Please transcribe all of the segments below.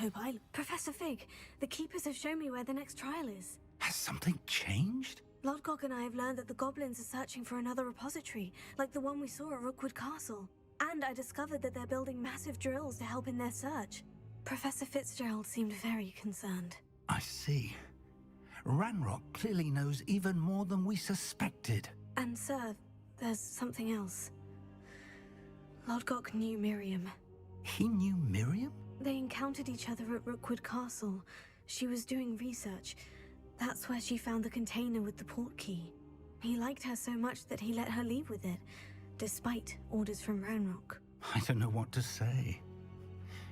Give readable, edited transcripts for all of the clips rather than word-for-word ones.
hope I... Professor Fig, the Keepers have shown me where the next trial is. Has something changed? Lodgok and I have learned that the goblins are searching for another repository, like the one we saw at Rookwood Castle. And I discovered that they're building massive drills to help in their search. Professor Fitzgerald seemed very concerned. I see. Ranrock clearly knows even more than we suspected. And sir, there's something else. Lodgok knew Miriam. He knew Miriam? They encountered each other at Rookwood Castle. She was doing research. That's where she found the container with the port key. He liked her so much that he let her leave with it, despite orders from Ranrock. I don't know what to say.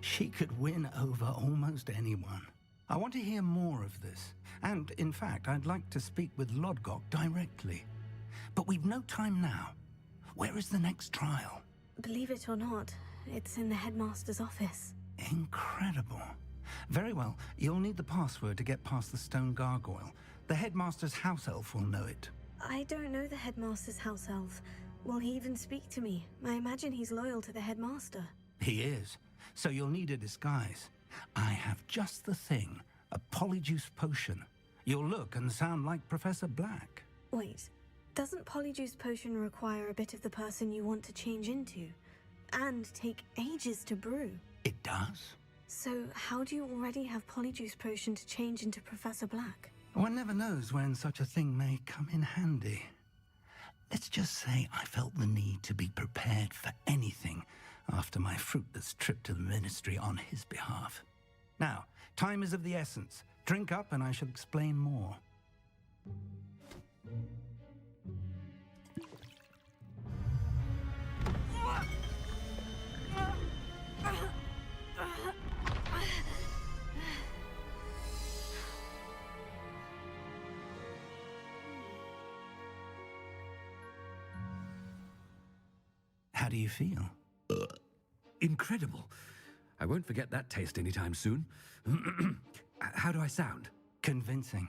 She could win over almost anyone. I want to hear more of this. And, in fact, I'd like to speak with Lodgok directly. But we've no time now. Where is the next trial? Believe it or not, it's in the headmaster's office. Incredible. Very well, you'll need the password to get past the stone gargoyle. The headmaster's house elf will know it. I don't know the headmaster's house elf. Will he even speak to me? I imagine he's loyal to the headmaster. He is. So you'll need a disguise. I have just the thing. A polyjuice potion. You'll look and sound like Professor Black. Wait, doesn't polyjuice potion require a bit of the person you want to change into? And take ages to brew? It does. So how do you already have polyjuice potion to change into Professor Black? One never knows when such a thing may come in handy. Let's just say I felt the need to be prepared for anything after my fruitless trip to the Ministry on his behalf. Now, time is of the essence. Drink up and I shall explain more. How do you feel? Incredible. I won't forget that taste anytime soon. How do I sound? Convincing.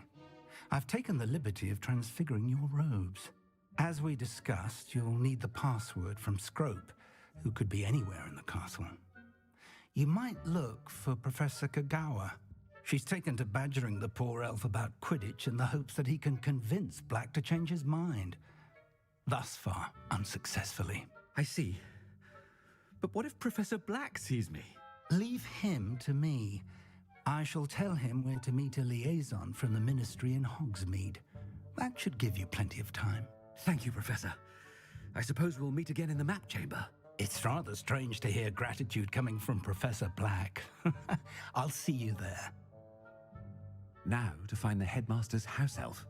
I've taken the liberty of transfiguring your robes. As we discussed, you'll need the password from Scrope, who could be anywhere in the castle. You might look for Professor Kagawa. She's taken to badgering the poor elf about Quidditch in the hopes that he can convince Black to change his mind. Thus far, unsuccessfully. I see. But what if Professor Black sees me? Leave him to me. I shall tell him where to meet a liaison from the Ministry in Hogsmeade. That should give you plenty of time. Thank you, Professor. I suppose we'll meet again in the map chamber. It's rather strange to hear gratitude coming from Professor Black. I'll see you there. Now to find the headmaster's house elf.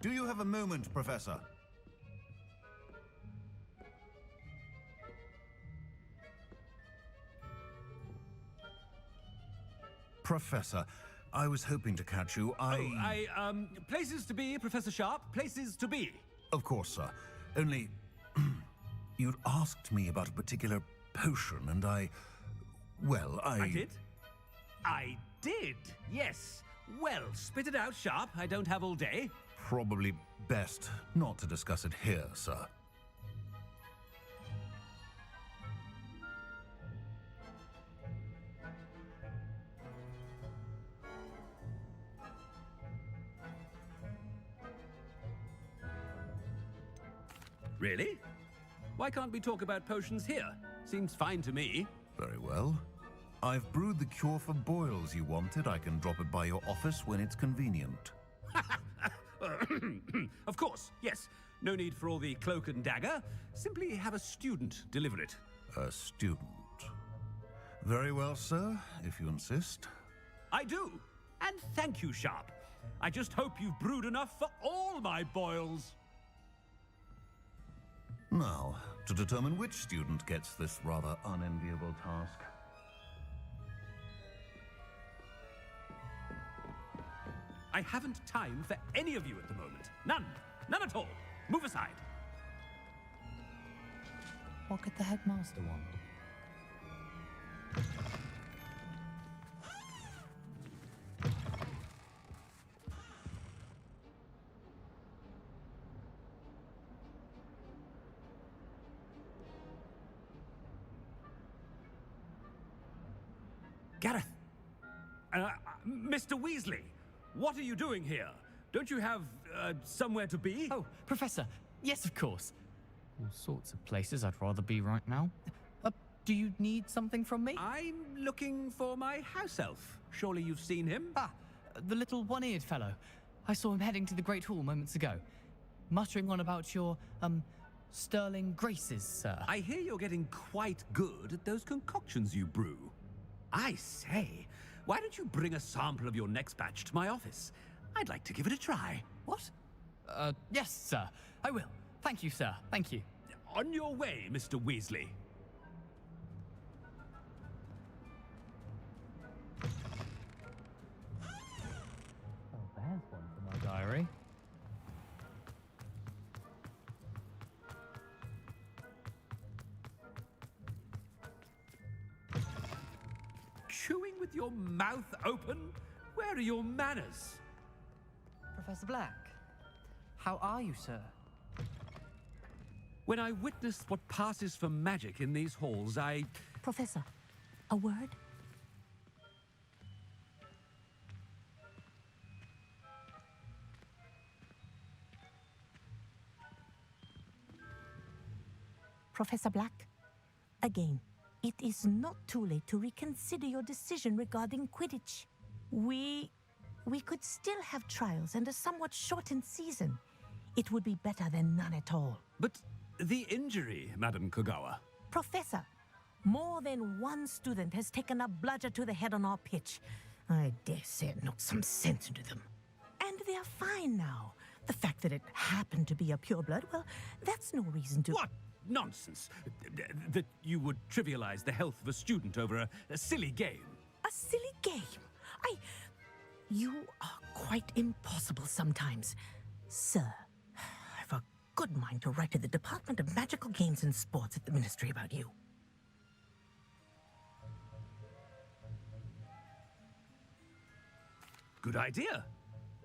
Do you have a moment, Professor? Professor, I was hoping to catch you. Places to be, Professor Sharp. Places to be. Of course, sir. Only, you'd asked me about a particular potion, and I did? I did, yes. Well, spit it out, Sharp. I don't have all day. Probably best not to discuss it here, sir. Really? Why can't we talk about potions here? Seems fine to me. Very well. I've brewed the cure for boils you wanted. I can drop it by your office when it's convenient. Of course, yes. No need for all the cloak and dagger. Simply have a student deliver it. A student. Very well, sir, if you insist. I do. And thank you, Sharp. I just hope you've brewed enough for all my boils. Now, to determine which student gets this rather unenviable task. I haven't time for any of you at the moment. None. None at all. Move aside. What could the headmaster want? Gareth! Mr. Weasley! What are you doing here? Don't you have, somewhere to be? Oh, Professor. Yes, of course. All sorts of places I'd rather be right now. Do you need something from me? I'm looking for my house elf. Surely you've seen him? Ah, the little one-eared fellow. I saw him heading to the Great Hall moments ago, muttering on about your, sterling graces, sir. I hear you're getting quite good at those concoctions you brew. I say, why don't you bring a sample of your next batch to my office? I'd like to give it a try. What? Yes, sir. I will. Thank you, sir. Thank you. On your way, Mr. Weasley. Oh, there's one for my diary. Chewing with your mouth open? Where are your manners? Professor Black, how are you, sir? When I witness what passes for magic in these halls, I... Professor, a word? Professor Black, again, it is not too late to reconsider your decision regarding Quidditch. We could still have trials and a somewhat shortened season. It would be better than none at all. But the injury, Madam Kogawa. Professor, more than one student has taken a bludger to the head on our pitch. I dare say it knocked some sense into them. And they're fine now. The fact that it happened to be a pureblood, well, that's no reason to... What nonsense! That you would trivialize the health of a student over a silly game. A silly game? You are quite impossible sometimes. Sir, I've a good mind to write to the Department of Magical Games and Sports at the Ministry about you. Good idea.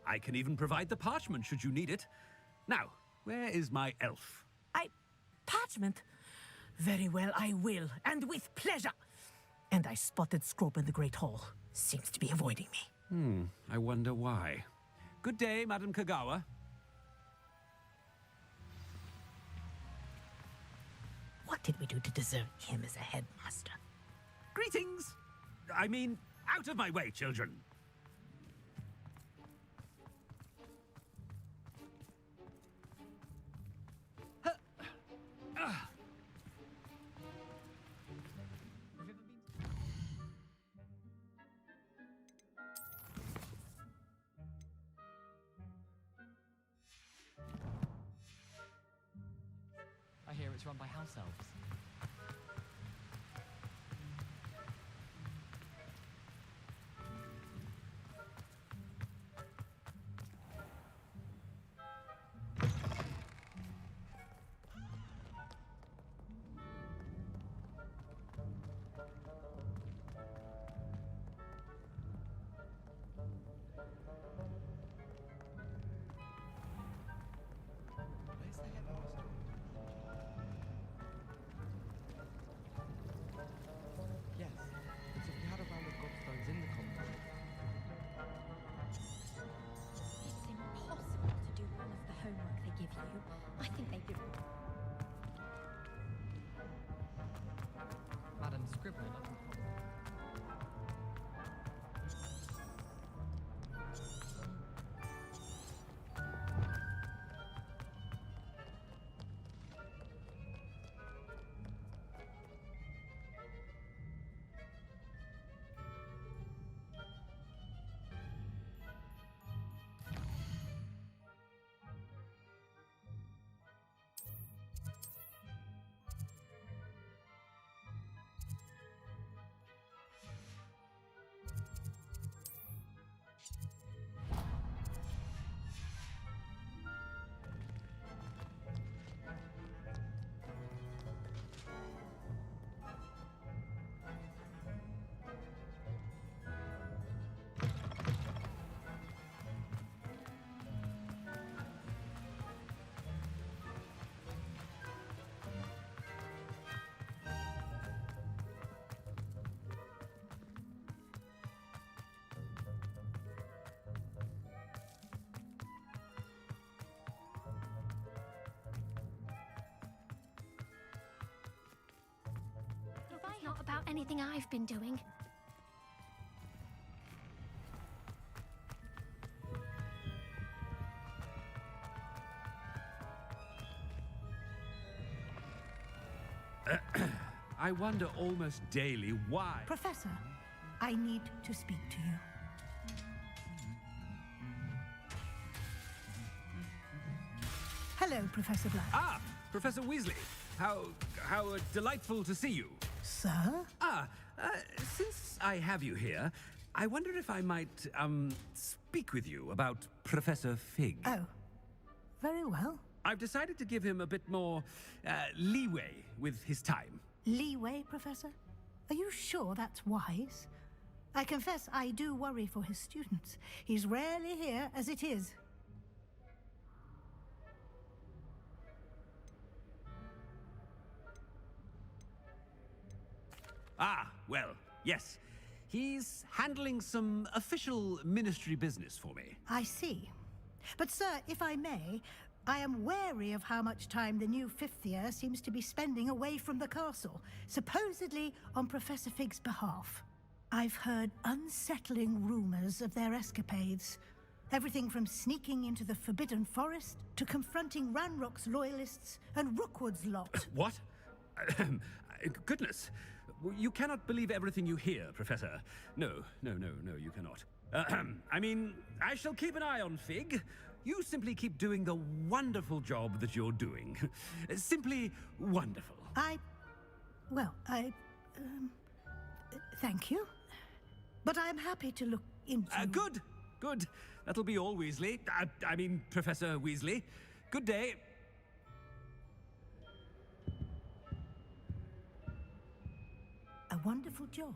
I can even provide the parchment should you need it. Now, where is my elf? Parchment? Very well, I will, and with pleasure. And I spotted Scrope in the Great Hall. Seems to be avoiding me. I wonder why. Good day, Madam Kogawa. What did we do to deserve him as a headmaster? Greetings! I mean, out of my way, children. I hear it's run by house elves. out about anything I've been doing. I wonder almost daily why. Professor, I need to speak to you. Hello, Professor Black. Ah, Professor Weasley. How delightful to see you. Sir? Since I have you here, I wonder if I might, speak with you about Professor Fig. Oh, very well. I've decided to give him a bit more, leeway with his time. Leeway, Professor? Are you sure that's wise? I confess I do worry for his students. He's rarely here as it is. Ah, well, yes. He's handling some official ministry business for me. I see. But, sir, if I may, I am wary of how much time the new fifth year seems to be spending away from the castle, supposedly on Professor Fig's behalf. I've heard unsettling rumors of their escapades. Everything from sneaking into the Forbidden Forest to confronting Ranrock's loyalists and Rookwood's lot. What? Goodness. You cannot believe everything you hear, Professor. No, you cannot. I mean, I shall keep an eye on Fig. You simply keep doing the wonderful job that you're doing. Simply wonderful. Thank you. But I'm happy to look into... Good. That'll be all, Weasley. I mean, Professor Weasley. Good day. A wonderful job.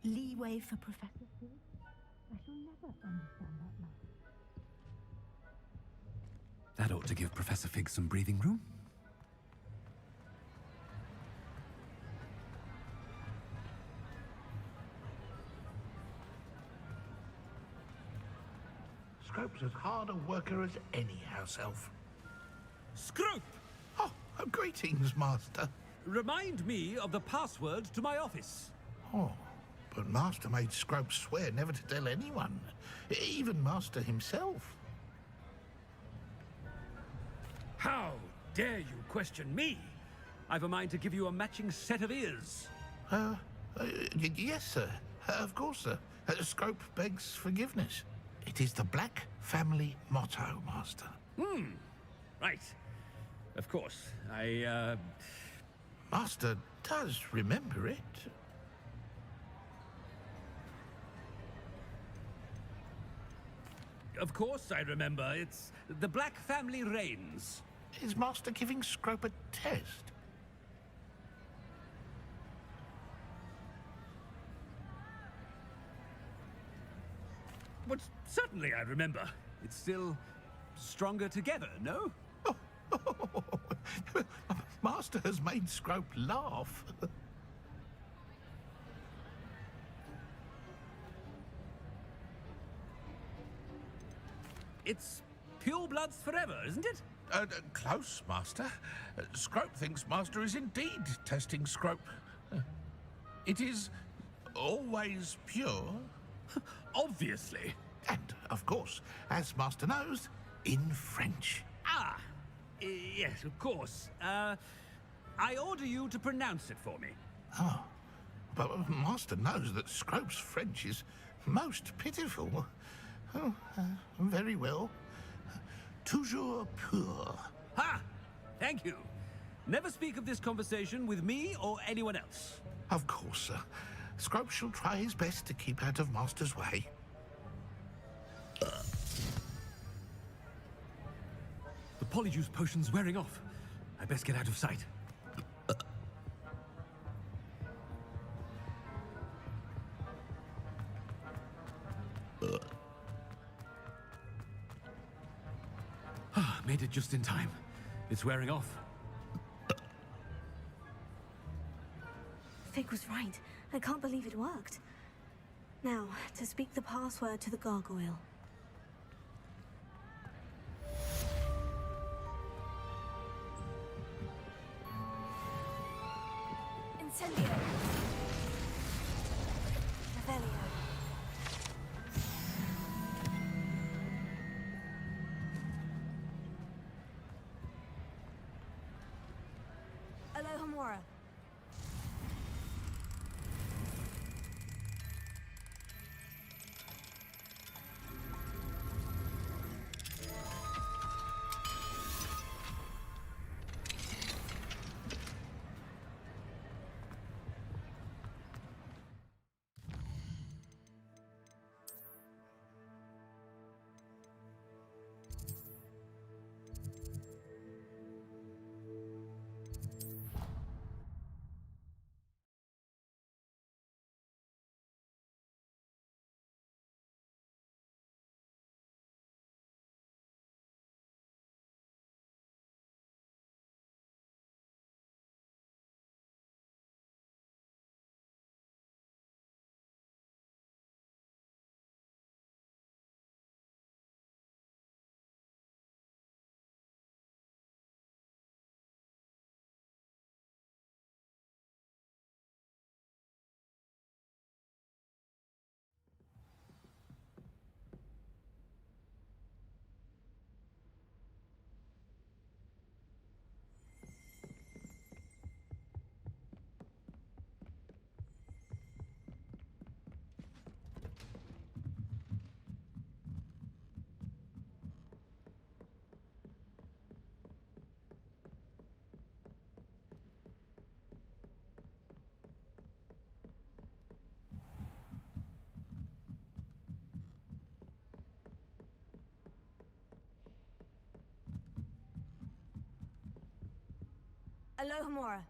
Leeway for Professor Fig? I shall never understand that man. That ought to give Professor Fig some breathing room. Scrope's as hard a worker as any house elf. Scrope! Oh, greetings, Master. Remind me of the password to my office. Oh, but Master made Scrope swear never to tell anyone, even Master himself. How dare you question me? I've a mind to give you a matching set of ears. Yes, sir. Of course, sir. Scrope begs forgiveness. It is the Black family motto, Master. Right. Of course. Master does remember it. Of course I remember. It's the Black family reigns. Is Master giving Scrope a test? But certainly I remember. It's still stronger together, no? Master has made Scrope laugh. It's pure bloods forever, isn't it? Close, Master. Scrope thinks Master is indeed testing Scrope. It is always pure. Obviously. And, of course, as Master knows, in French. Yes, of course. I order you to pronounce it for me. Oh, but Master knows that Scrope's French is most pitiful. Oh, very well. Toujours pur. Ha! Thank you. Never speak of this conversation with me or anyone else. Of course, sir. Scrope shall try his best to keep out of Master's way. The polyjuice potion's wearing off. I best get out of sight. Made it just in time. It's wearing off. Fig was right. I can't believe it worked. Now, to speak the password to the gargoyle. Incendio. Homura. Homura.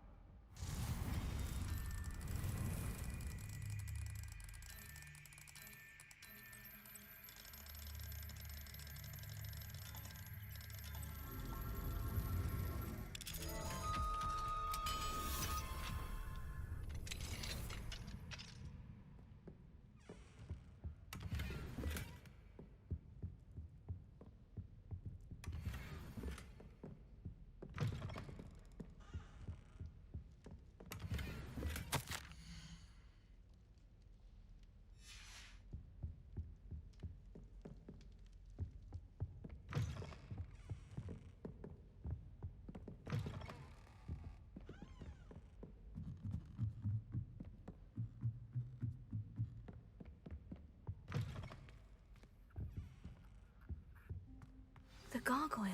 The gargoyle.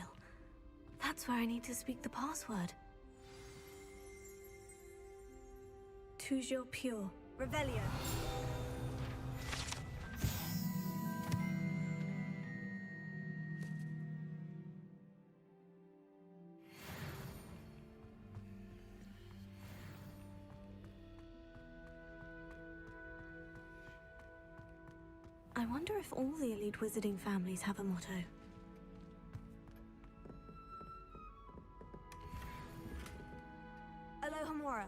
That's where I need to speak the password. Toujours pure. Revelio. I wonder if all the elite wizarding families have a motto. Homura.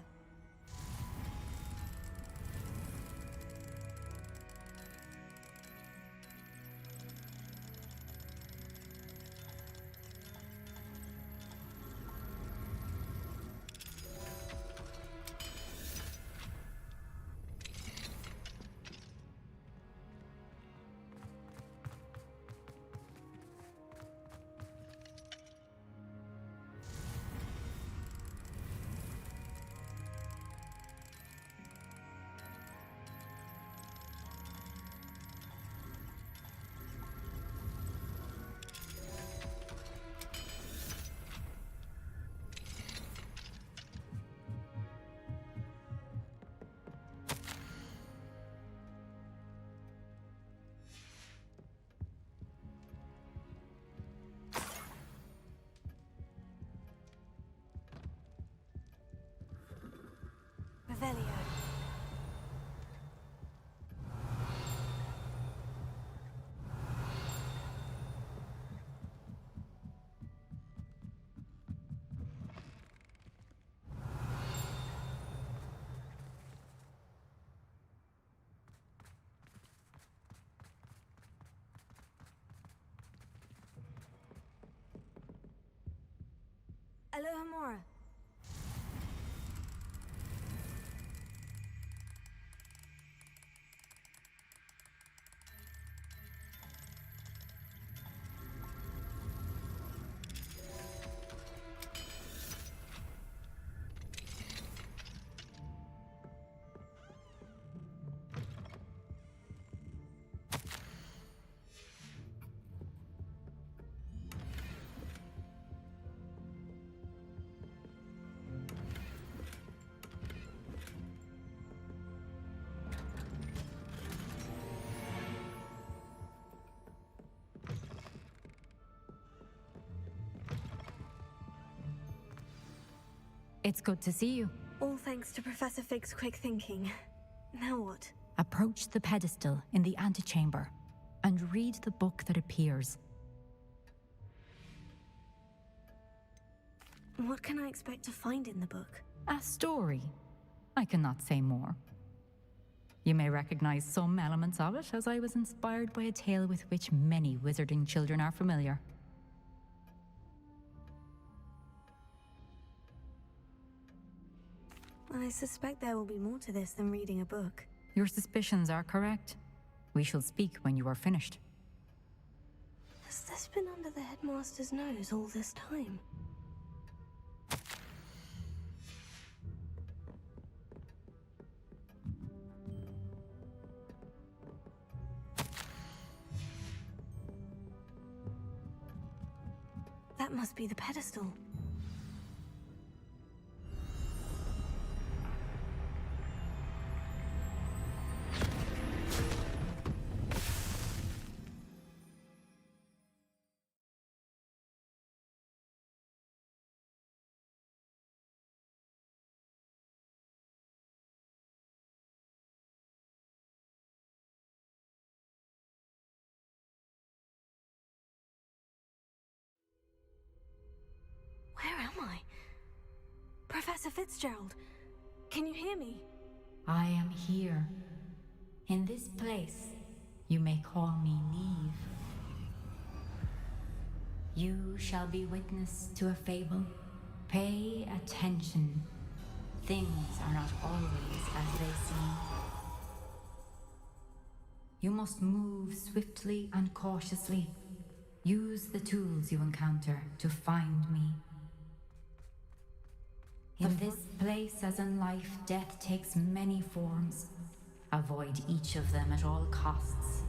Revelio. Homura. It's good to see you. All thanks to Professor Fig's quick thinking. Now what? Approach the pedestal in the antechamber and read the book that appears. What can I expect to find in the book? A story. I cannot say more. You may recognize some elements of it, as I was inspired by a tale with which many wizarding children are familiar. I suspect there will be more to this than reading a book. Your suspicions are correct. We shall speak when you are finished. Has this been under the headmaster's nose all this time? That must be the pedestal. Where am I? Professor Fitzgerald, can you hear me? I am here. In this place, you may call me Neve. You shall be witness to a fable. Pay attention. Things are not always as they seem. You must move swiftly and cautiously. Use the tools you encounter to find me. In this place, as in life, death takes many forms. Avoid each of them at all costs.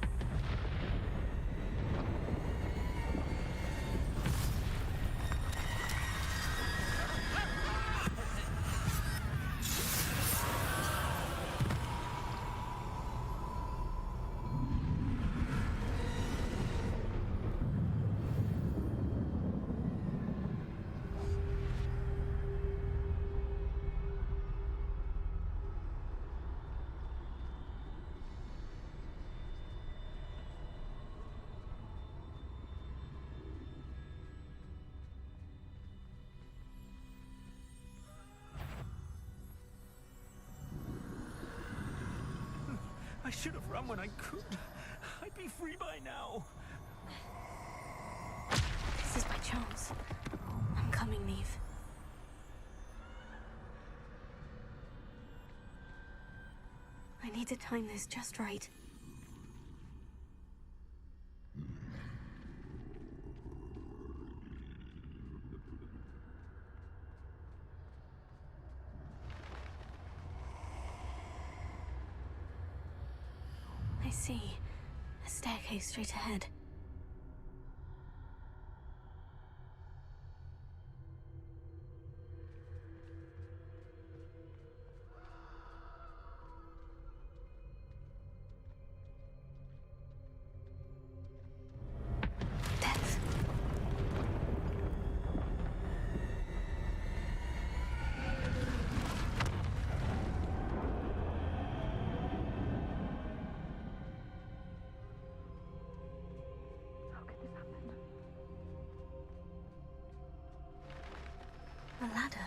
I should have run when I could. I'd be free by now. This is my chance. I'm coming, Neve. I need to time this just right. I see. A staircase straight ahead. Death. A ladder.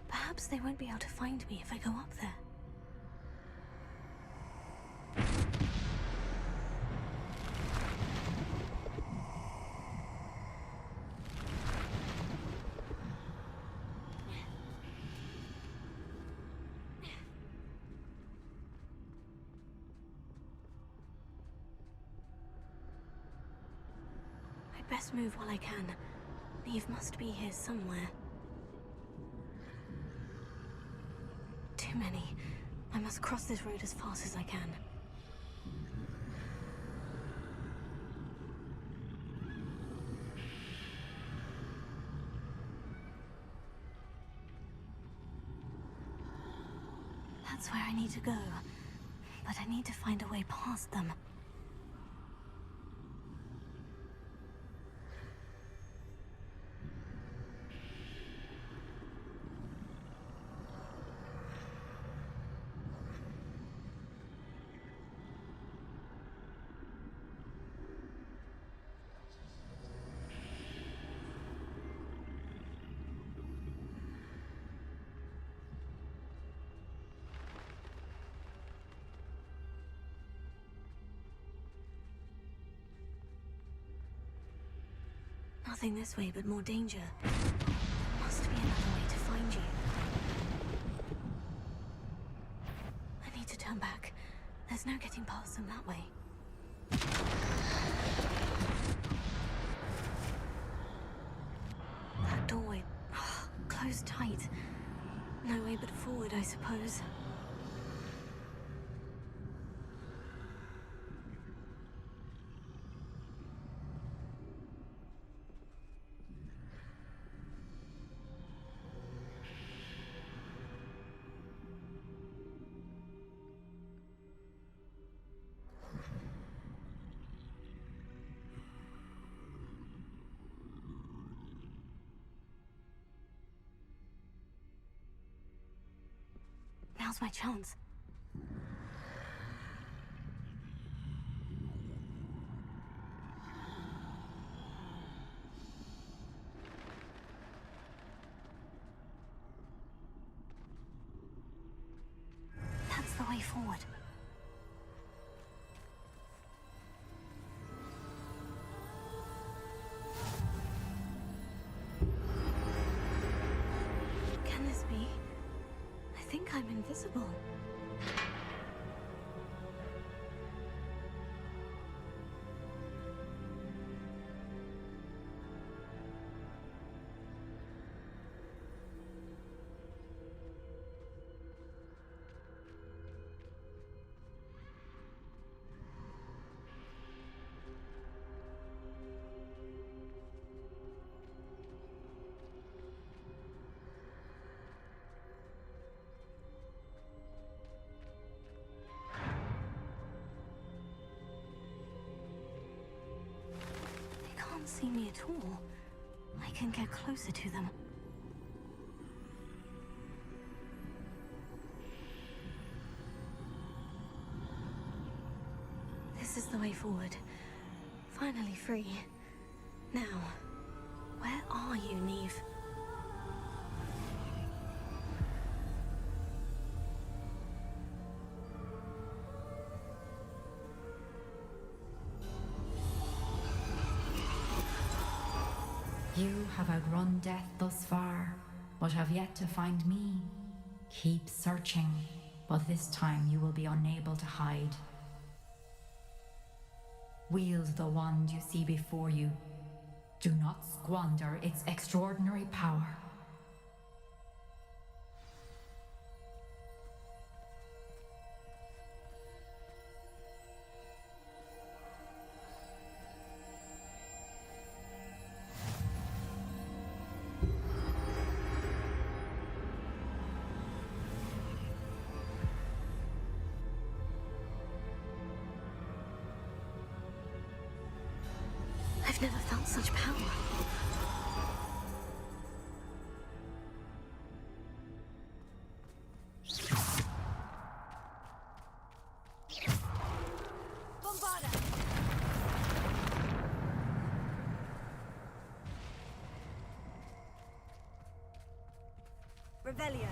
Perhaps they won't be able to find me if I go up there. I'd best move while I can. Neve must be here somewhere. Too many. I must cross this road as fast as I can. That's where I need to go. But I need to find a way past them. Nothing this way but more danger. There must be another way to find you. I need to turn back. There's no getting past them that way. That doorway, closed tight. No way but forward, I suppose. Now's my chance. That's the way forward. Can this be? I think I'm invisible. Can't see me at all. I can get closer to them. This is the way forward. Finally free. Now, where are you, Neve? You have outrun death thus far, but have yet to find me. Keep searching, but this time you will be unable to hide. Wield the wand you see before you. Do not squander its extraordinary power. I've never felt such power. Revelio.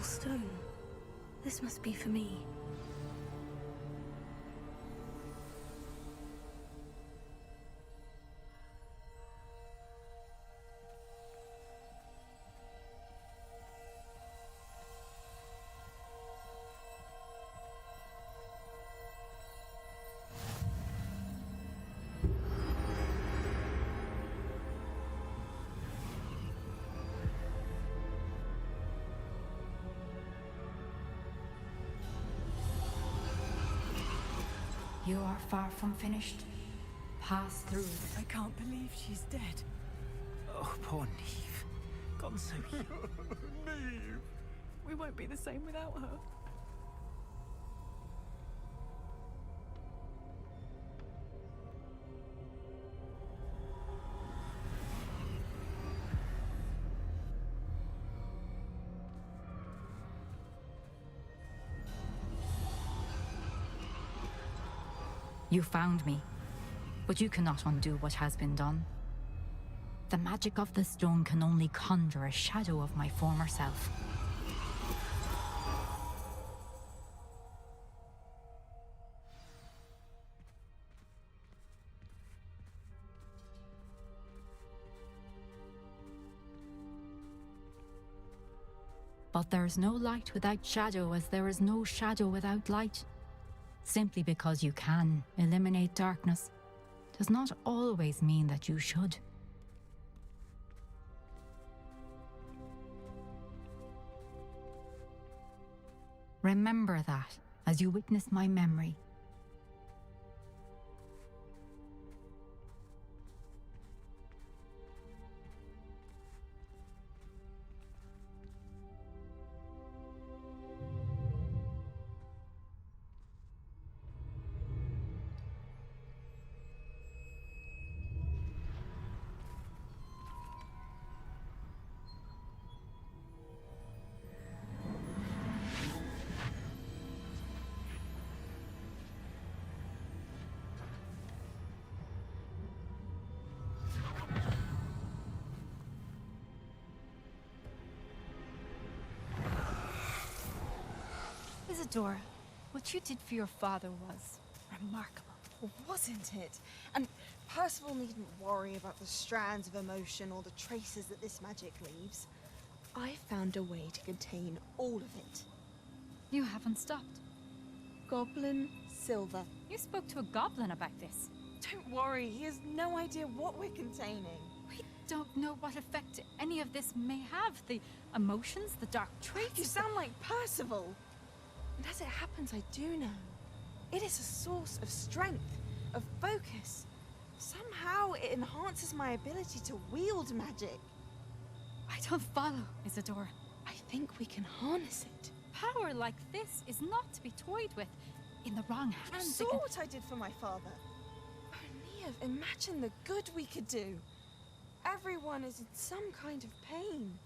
beautiful stone. This must be for me. You are far from finished. Pass through. I can't believe she's dead. Oh, poor Neve. Gone so young. Neve! We won't be the same without her. You found me, but you cannot undo what has been done. The magic of the stone can only conjure a shadow of my former self. But there is no light without shadow, as there is no shadow without light. Simply because you can eliminate darkness does not always mean that you should. Remember that as you witness my memory. Isadora, what you did for your father was remarkable, wasn't it? And Percival needn't worry about the strands of emotion or the traces that this magic leaves. I found a way to contain all of it. You haven't stopped. Goblin Silver. You spoke to a goblin about this. Don't worry, he has no idea what we're containing. We don't know what effect any of this may have. The emotions, the dark traits. You sound like Percival. And as it happens, I do know. It is a source of strength, of focus. Somehow it enhances my ability to wield magic. I don't follow, Isadora. I think we can harness it. Power like this is not to be toyed with. In the wrong hands. You saw what I did for my father. Oh, Neve, imagine the good we could do. Everyone is in some kind of pain.